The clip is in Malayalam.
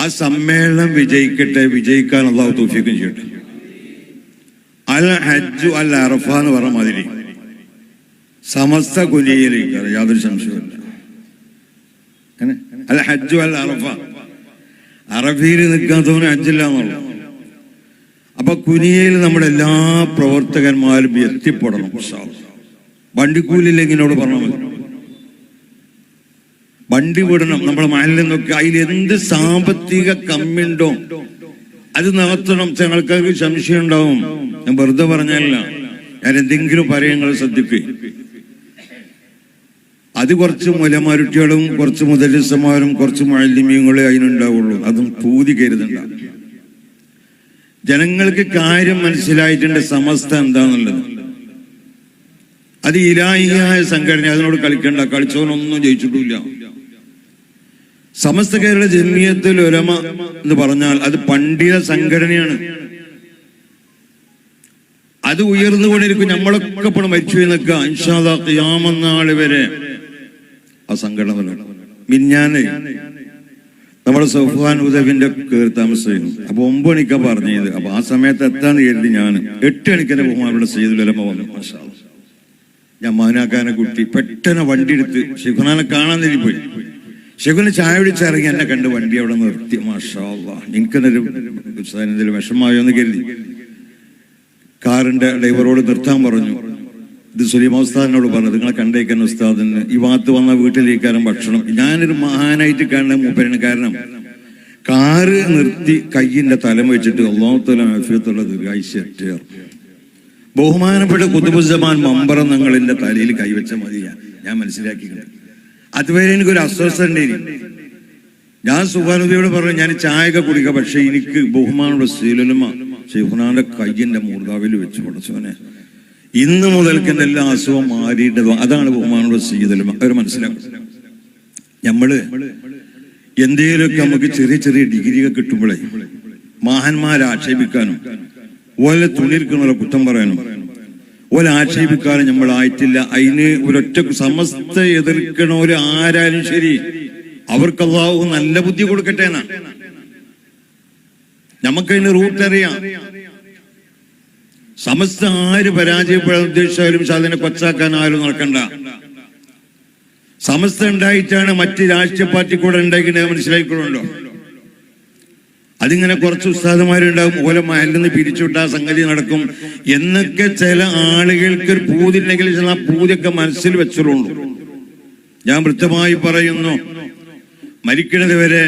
ആ സമ്മേളനം വിജയിക്കട്ടെ, വിജയിക്കാൻ അള്ളാഹു തൗഫീഖ് ചെയ്യട്ടെ. അൽ ഹജ്ജു അൽ അറഫ എന്ന് പറഞ്ഞ മാതിരി സമസ്ത കുലിയിലേക്ക് യാതൊരു സംശയമില്ല. അൽ ഹജ്ജു അൽ അറഫ, അറഫയിൽ നിൽക്കാത്തവന് ഹജ്ജില്ല എന്നുള്ളു. അപ്പൊ കുനിയയിൽ നമ്മുടെ എല്ലാ പ്രവർത്തകന്മാരും എത്തിപ്പെടണം. വണ്ടിക്കൂലില്ലെങ്കിൽ എന്നോട് പറഞ്ഞാൽ മതി, വണ്ടി വിടണം. നമ്മുടെ മഹലിൽ നിന്നൊക്കെ അതിൽ എന്ത് സാമ്പത്തിക കമ്മിയുണ്ടോ അത് നടത്തണം. ഞങ്ങൾക്ക് സംശയം ഉണ്ടാവും. ഞാൻ വെറുതെ പറഞ്ഞല്ല, ഞാൻ എന്തെങ്കിലും പറയുന്നത് ശ്രദ്ധിക്കുക. അത് കുറച്ച് മുലമാരുട്ടികളും കുറച്ച് മുദരിസമാരും കുറച്ച് മുഅല്ലിമീങ്ങളെ അതിനുണ്ടാവുള്ളൂ. അതും പൂതി കരുതണ്ട. ജനങ്ങൾക്ക് കാര്യം മനസ്സിലായിട്ടുണ്ട് സമസ്ത എന്താന്നുള്ളത്. അത് ഇലാഹിയായ സംഘടന, അതിനോട് കളിക്കണ്ട. കളിച്ചവനൊന്നും ജയിച്ചിട്ടില്ല. സമസ്ത കേരള ജമിയത്തുൽ ഉലമ എന്ന് പറഞ്ഞാൽ അത് പണ്ഡിത സംഘടനയാണ്. അത് ഉയർന്നുകൊണ്ടിരിക്കും. നമ്മളൊക്കെ ഇപ്പോൾ മരിച്ചു നിൽക്കുക. ഇൻഷാ അല്ലാഹ് ഖിയാമത്ത് നാൾ വരെ ആ സംഘടന. മിഞ്ഞാന്ന് നമ്മുടെ സൗഫാൻ ഉദവിന്റെ കയറി താമസിക്കുന്നു. അപ്പൊ 9 മണിക്കാ പറഞ്ഞത്. അപ്പൊ ആ സമയത്ത് എത്താന്ന് കരുതി ഞാൻ 8 മണിക്കെന്നെ ബഹുമാനപ്പെട്ട സയ്യിദുൽ ഉലമ വന്നു. മാഷാ അല്ലാഹ്. ഞാൻ മഹനാക്കാനെ കുട്ടി പെട്ടെന്ന് വണ്ടി എടുത്ത് ഷെയ്ഖുനാനെ കാണാൻ നേരി പോയി. ഷെയ്ഖുന ചായ പിടിച്ചിറങ്ങി എന്നെ കണ്ട് വണ്ടി അവിടെ നിർത്തി. മാഷാ അല്ലാഹ്. എനിക്കെന്തെങ്കിലും വിഷമമായോ എന്ന് കരുതി കാറിന്റെ ഡ്രൈവറോട് നിർത്താൻ പറഞ്ഞു. ഇത് സുലൈമാൻ ഉസ്താദിനോട് പറഞ്ഞു, നിങ്ങളെ കണ്ടേക്കാൻ ഉസ്താദിന് ഈ ഭാഗത്ത് വന്ന വീട്ടിലേക്കാരും ഭക്ഷണം. ഞാനൊരു മഹാനായിട്ട് കാണുന്ന മൂപ്പരാണ്. കാരണം കാറ് നിർത്തി കയ്യിന്റെ തലം വെച്ചിട്ട് അല്ലാഹു തആല ആഫിയത്തുള്ള ദീർഘായുസ്സേറ്റ് ബഹുമാനപ്പെട്ട ഖുതുബുസ്സമാൻ മമ്പറം നിങ്ങളുടെ തലയിൽ കൈവച്ച മതിയാ ഞാൻ മനസ്സിലാക്കിയിട്ടുണ്ട്. അതുവരെ എനിക്കൊരു അസ്വസ്ഥ ഉണ്ടായിരുന്നു. ഞാൻ സുബ്ഹാനല്ലാഹയോട് പറഞ്ഞു, ഞാൻ ചായയൊക്കെ കുടിക്കാം, പക്ഷെ എനിക്ക് ബഹുമാനപ്പെട്ട സയ്യിദുൽ ഷെയ്ഖുനാന്റെ കയ്യിന്റെ മൂർദാവിൽ വെച്ച് പഠിച്ചവനെ ഇന്ന് മുതൽക്ക് എന്റെ എല്ലാ അസുഖം മാറിയിട്ടത്. അതാണ് ബഹുമാനപ്പെട്ട സയ്യിദുൽ അവർ മനസ്സിലാക്കും. നമ്മള് എന്തേലൊക്കെ നമുക്ക് ചെറിയ ചെറിയ ഡിഗ്രികൾ കിട്ടുമ്പോഴേ മഹാന്മാരെ ആക്ഷേപിക്കാനും ഓലെ തുണിയിരിക്കണോലെ കുറ്റം പറയാനും ഓലെ ആക്ഷേപിക്കാനും നമ്മളായിട്ടില്ല. അതിന് ഒരൊറ്റ സമസ്ത എതിർക്കണോര് ആരാലും ശരി, അവർക്ക് അല്ലാഹു നല്ല ബുദ്ധി കൊടുക്കട്ടെ എന്നാ. നമുക്കതിന് റൂട്ട് അറിയാം. സമസ്ത ആര് പരാജയപ്പെടാൻ ഉദ്ദേശിച്ചാലും അതിനെ കൊച്ചാക്കാൻ ആരും നടക്കണ്ട. സമസ്ത ഉണ്ടായിട്ടാണ് മറ്റ് രാഷ്ട്രീയ പാർട്ടി കൂടെ ഉണ്ടാക്കിയിട്ട് മനസ്സിലാക്കിക്കൊള്ളുണ്ടോ. അതിങ്ങനെ കുറച്ച് ഉസ്താദുമാരുണ്ടാവും, ഓലെ മഹലിൽ നിന്ന് പിരിച്ചുവിട്ട സംഗതി നടക്കും എന്നൊക്കെ ചില ആളുകൾക്ക് ഒരു പൂതിണ്ടെങ്കിൽ ആ പൂതിയൊക്കെ മനസ്സിൽ വെച്ചോളൂ. ഞാൻ വൃത്തമായി പറയുന്നു, മരിക്കണത് വരെ